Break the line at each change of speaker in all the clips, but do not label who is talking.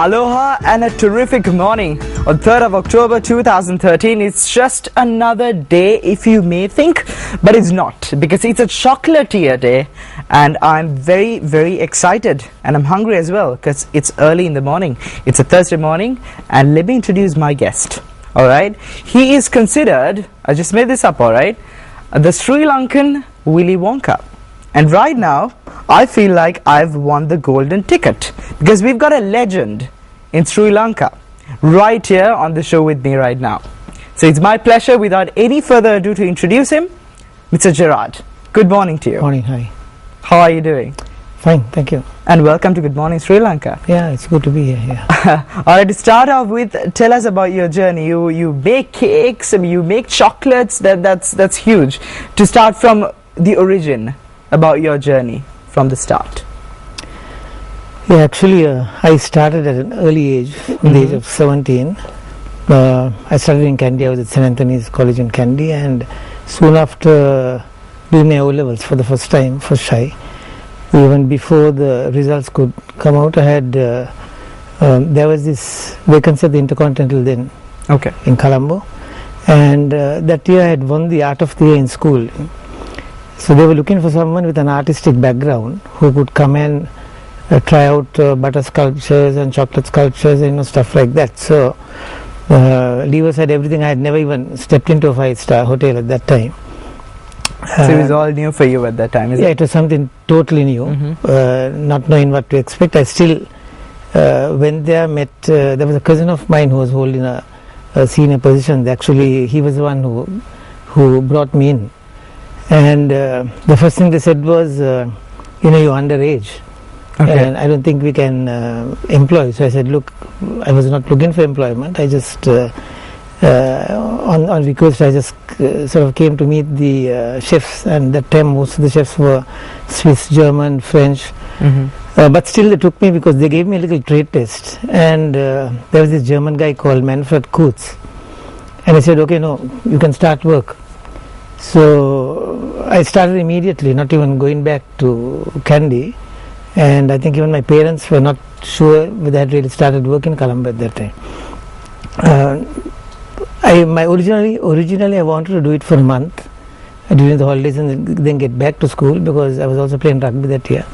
Aloha and a terrific morning. On 3rd of October 2013, it's just another day if you may think, but it's not, because it's a chocolatier day and I'm very, very excited and I'm hungry as well because it's early in the morning. It's a Thursday morning and let me introduce my guest. Alright, he is considered, I just made this up, alright, the Sri Lankan Willy Wonka. And right now, I feel like I've won the golden ticket because we've got a legend in Sri Lanka right here on the show with me right now. So it's my pleasure, without any further ado, to introduce him, Mr. Gerard. Good morning to you.
Morning, hi.
How are you doing?
Fine, thank you.
And welcome to Good Morning Sri Lanka.
Yeah, it's good to be here. Yeah.
Alright, to start off with, tell us about your journey. You bake cakes, you make chocolates, that's huge. To start from the origin, about your journey from the start.
Yeah, actually, I started at an early age, from the age of 17. I started in Kandy. I was at St. Anthony's College in Kandy, and soon after doing my O-levels for the first time, for Shy, even before the results could come out, I had there was this vacancy at the Intercontinental then, in Colombo, and that year I had won the Art of the Year in school. So they were looking for someone with an artistic background who could come and try out butter sculptures and chocolate sculptures and stuff like that. So Levers had everything. I had never even stepped into a 5-star hotel at that time.
So it was all new for you at that time, is it?
Yeah, it was something totally new, not knowing what to expect. I still went there, met, there was a cousin of mine who was holding a senior position. Actually, he was the one who brought me in. And the first thing they said was, you're underage, and I don't think we can employ. So I said, look, I was not looking for employment. I just, on request, I just sort of came to meet the chefs, and that time most of the chefs were Swiss, German, French. But still they took me because they gave me a little trade test. And there was this German guy called Manfred Kutz. And I said, okay, no, you can start work. So I started immediately, not even going back to Kandy, and I think even my parents were not sure whether I had really started work in Colombo at that time. Originally I wanted to do it for a month during the holidays and then get back to school, because I was also playing rugby that year,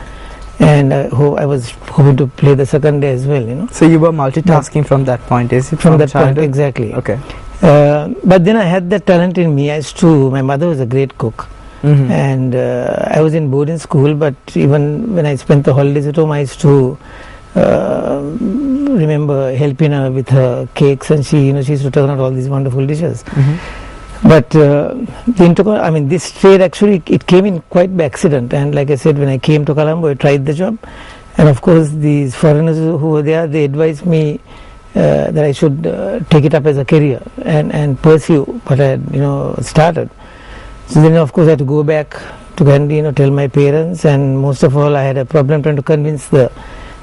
and I was hoping to play the second day as well.
So you were multitasking from that point, is it?
From that point, exactly.
Okay.
But then I had that talent in me. My mother was a great cook, and I was in boarding school, but even when I spent the holidays at home, I used to remember helping her with her cakes, and she used to turn out all these wonderful dishes. But this trade actually, it came in quite by accident, and like I said, when I came to Colombo, I tried the job, and of course these foreigners who were there, they advised me that I should take it up as a career and pursue what I had started. So then of course I had to go back to Kandy, tell my parents, and most of all I had a problem trying to convince the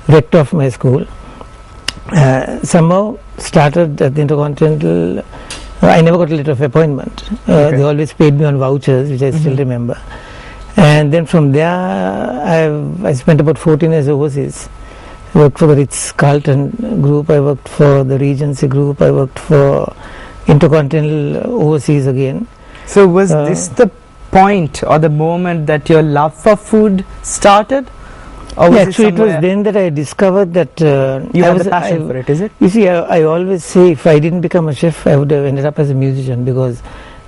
rector of my school. Somehow started at the Intercontinental. I never got a letter of appointment. They always paid me on vouchers, which I still remember. And then from there I spent about 14 years overseas. I worked for the Ritz-Carlton group, I worked for the Regency group, I worked for Intercontinental overseas again.
So was this the point or the moment that your love for food started? Or was
actually it was then that I discovered that
you had a passion for it, is it?
You see, I always say if I didn't become a chef, I would have ended up as a musician, because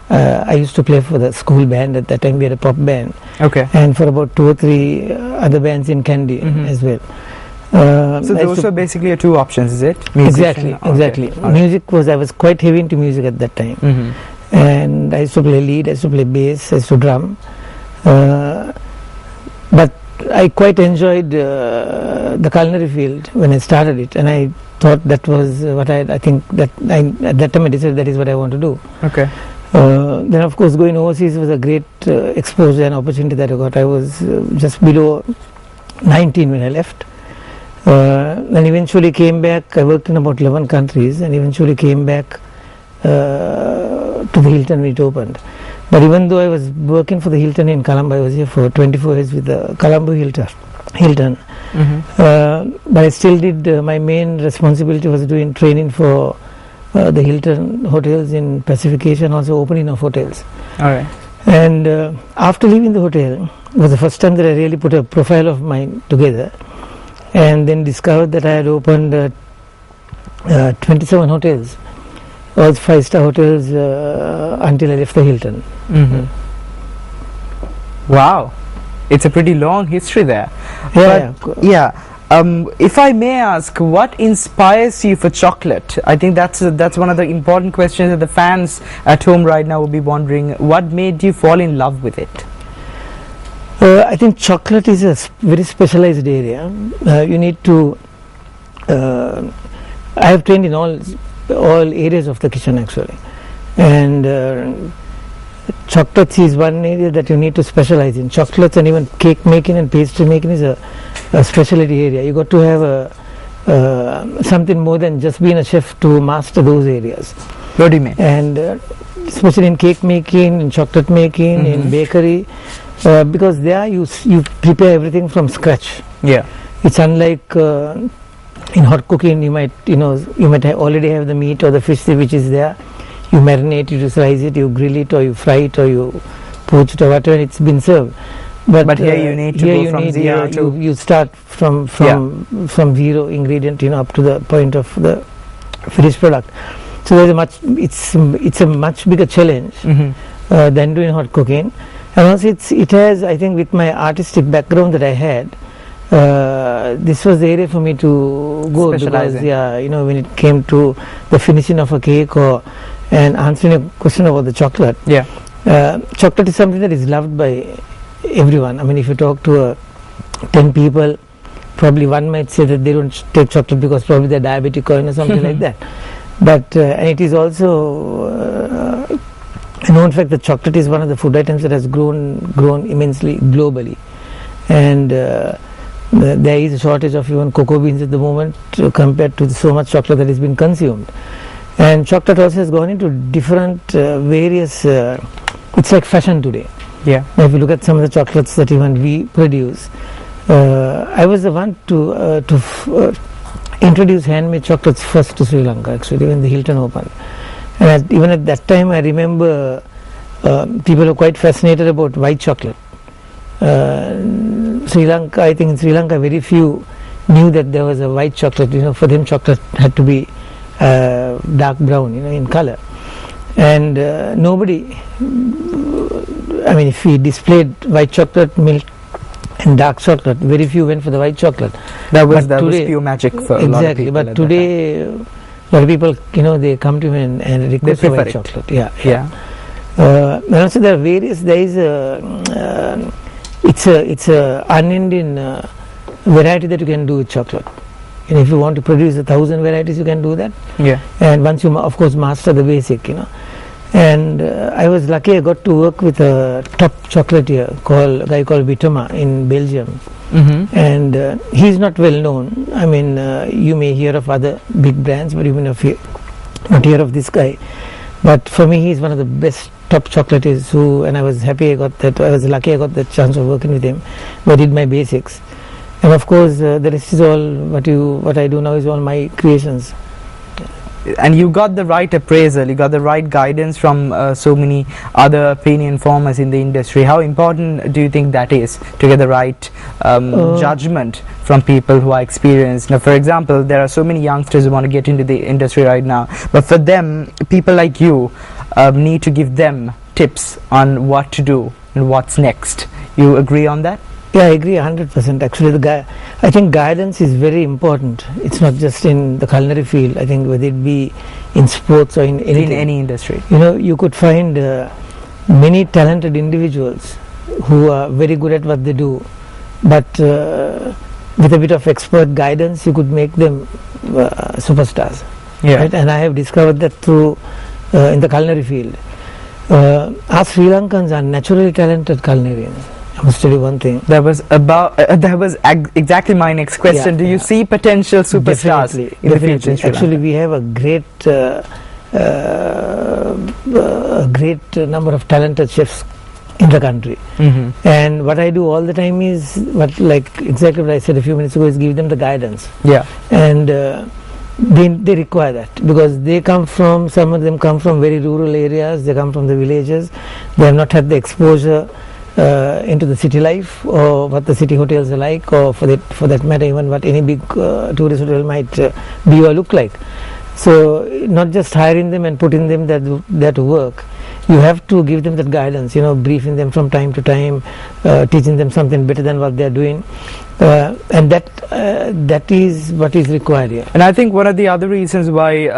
I used to play for the school band. At that time we had a pop band, and for about 2 or 3 other bands in Kandy as well.
So those were basically your two options, is it?
Musician? Exactly. Music was, I was quite heavy into music at that time. And I used to play lead, I used to play bass, I used to drum. But I quite enjoyed the culinary field when I started it, and I thought that was what I think that at that time I decided that is what I want to do. Then of course going overseas was a great exposure and opportunity that I got. I was just below 19 when I left. And eventually came back. I worked in about 11 countries and eventually came back to the Hilton when it opened. But even though I was working for the Hilton in Colombo, I was here for 24 years with the Colombo Hilton. Hilton.
Mm-hmm.
But I still did, my main responsibility was doing training for the Hilton hotels in Pacific Asia and also opening of hotels.
All right.
And after leaving the hotel, it was the first time that I really put a profile of mine together, and then discovered that I had opened 27 hotels, all 5-star hotels, until I left the Hilton.
Mm-hmm. Wow, it's a pretty long history there. If I may ask, what inspires you for chocolate? I think that's one of the important questions that the fans at home right now will be wondering. What made you fall in love with it?
I think chocolate is a very specialized area. You need to. I have trained in all areas of the kitchen actually, and chocolates is one area that you need to specialize in. Chocolates and even cake making and pastry making is a specialty area. You got to have something more than just being a chef to master those areas.
What do you mean?
And especially in cake making, in chocolate making, in bakery, because there you prepare everything from scratch.
Yeah,
it's unlike in hot cooking. You might already have the meat or the fish which is there. You marinate it, you slice it, you grill it, or you fry it, or you poach it, or whatever, and it's been served. But
here you need to go from zero to...
You start from zero ingredient, up to the point of the finished product. So it's a much bigger challenge than doing hot cooking. And also it has, I think, with my artistic background that I had, this was the area for me to go, because when it came to the finishing of a cake and answering a question about the chocolate.
Yeah.
Chocolate is something that is loved by everyone. I mean, if you talk to 10 people, probably one might say that they don't take chocolate because probably they're diabetic or something like that. But and it is also a known fact that chocolate is one of the food items that has grown immensely globally, and there is a shortage of even cocoa beans at the moment compared to so much chocolate that has been consumed. And chocolate also has gone into different various. It's like fashion today.
Yeah.
Now if you look at some of the chocolates that even we produce, I was the one to introduce handmade chocolates first to Sri Lanka, actually, when the Hilton opened. And even at that time, I remember people were quite fascinated about white chocolate. Sri Lanka, I think in Sri Lanka, very few knew that there was a white chocolate. For them, chocolate had to be dark brown, in color. And nobody, I mean, if we displayed white chocolate, milk, and dark chocolate, very few went for the white chocolate.
That was pure magic for a lot of people.
But today, a lot of people, they come to me and request for white chocolate. Yeah. And also there are various. There is it's a unending variety that you can do with chocolate. And if you want to produce 1,000 varieties, you can do that.
Yeah.
And once you, of course, master the basic, And I was lucky. I got to work with a top chocolatier a guy called Vitema in Belgium. And he's not well known. I mean, you may hear of other big brands, but you may not hear of this guy. But for me, he's one of the best top chocolatiers and I was lucky I got that chance of working with him. I did my basics. And of course, the rest is all what I do now is all my creations.
And you got the right appraisal, you got the right guidance from so many other opinion formers in the industry. How important do you think that is, to get the right judgment from people who are experienced? Now, for example, there are so many youngsters who want to get into the industry right now, but for them, people like you need to give them tips on what to do and what's next. You agree on that?
Yeah, I agree 100%. Actually, I think guidance is very important. It's not just in the culinary field. I think whether it be in sports or in anything.
In any industry.
You could find many talented individuals who are very good at what they do, but with a bit of expert guidance, you could make them superstars.
Yeah.
Right? And I have discovered that through in the culinary field. Us Sri Lankans are naturally talented culinarians. I must tell you one thing.
That was exactly my next question. Do you see potential superstars in the future in Sri Lanka?
Actually, we have a great number of talented chefs in the country. And what I do all the time is exactly what I said a few minutes ago, is give them the guidance.
Yeah.
And they require that, because some of them come from very rural areas, they come from the villages, they have not had the exposure into the city life, or what the city hotels are like, or for that matter even what any big tourist hotel might be or look like. So not just hiring them and putting them there to work, you have to give them that guidance, briefing them from time to time, teaching them something better than what they are doing, and that is what is required here.
And I think one of the other reasons why,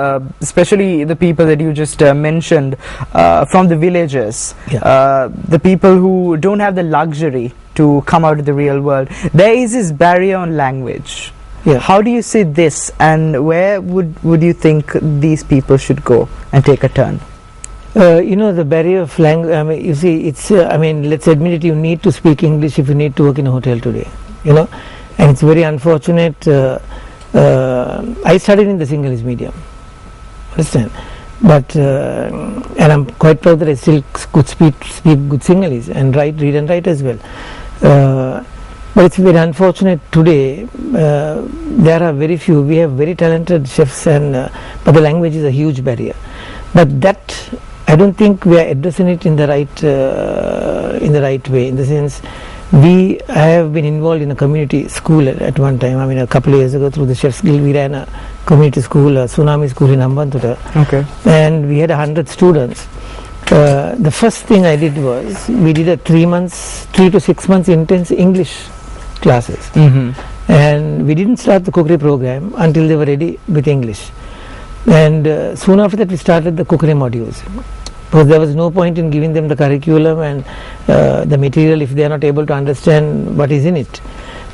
especially the people that you just mentioned from the villages, the people who don't have the luxury to come out of the real world, there is this barrier on language.
Yeah.
How do you see this, and where would you think these people should go and take a turn?
The barrier of language, you see, it's, let's admit it, you need to speak English if you need to work in a hotel today, and it's very unfortunate. I studied in the Sinhalese medium, understand, but, and I'm quite proud that I still could speak good Sinhalese and read and write as well. But it's very unfortunate today, there are very few, we have very talented chefs, but the language is a huge barrier. But that, I don't think we are addressing it in the right way, in the sense, I have been involved in a community school at one time, a couple of years ago, through the Chefs Guild. We ran a community school, a tsunami school in Hambantota.
Okay.
And we had 100 students. The first thing I did was, we did a 3 to 6 months intense English classes. And we didn't start the cookery program until they were ready with English. And soon after that we started the cookery modules, because there was no point in giving them the curriculum and the material if they are not able to understand what is in it.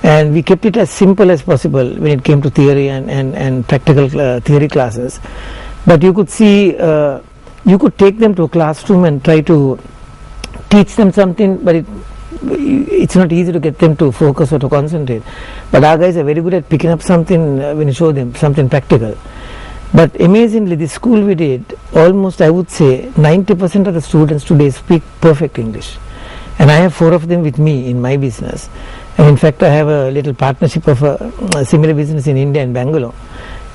And we kept it as simple as possible when it came to theory and practical theory classes. But you could see, you could take them to a classroom and try to teach them something, but it's not easy to get them to focus or to concentrate. But our guys are very good at picking up something when you show them something practical. But amazingly, the school we did, almost I would say 90% of the students today speak perfect English. And I have 4 of them with me in my business. And in fact, I have a little partnership of a similar business in India, in Bangalore.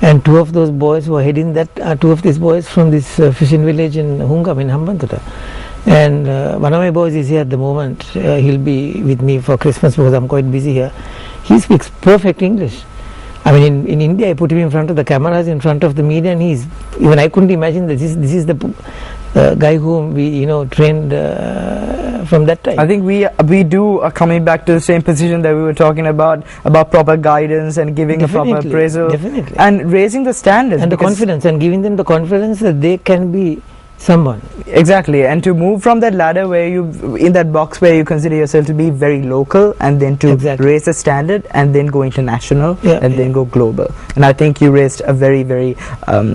And 2 of those boys who are heading that are 2 of these boys from this fishing village in Hungam, in Hambantota. And one of my boys is here at the moment. He'll be with me for Christmas because I'm quite busy here. He speaks perfect English. In India, I put him in front of the cameras, in front of the media, and even I couldn't imagine that this is the guy whom we trained from that time.
I think we do coming back to the same position that we were talking about proper guidance and giving a proper appraisal, and raising the standards
and the confidence, and giving them the confidence that they can be someone.
Exactly, and to move from that ladder where in that box where you consider yourself to be very local, and then to raise the standard, and then go international, then go global. And I think you raised a very, very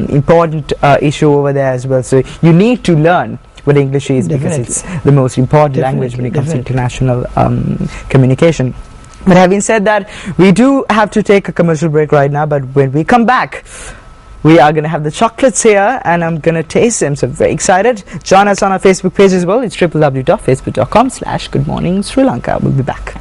important issue over there as well. So you need to learn what English is, because it's the most important language when it comes to international communication. But having said that, we do have to take a commercial break right now, but when we come back, we are going to have the chocolates here, and I'm going to taste them, so I'm very excited. Join us on our Facebook page as well. It's www.facebook.com/goodmorningsrilanka. We'll be back.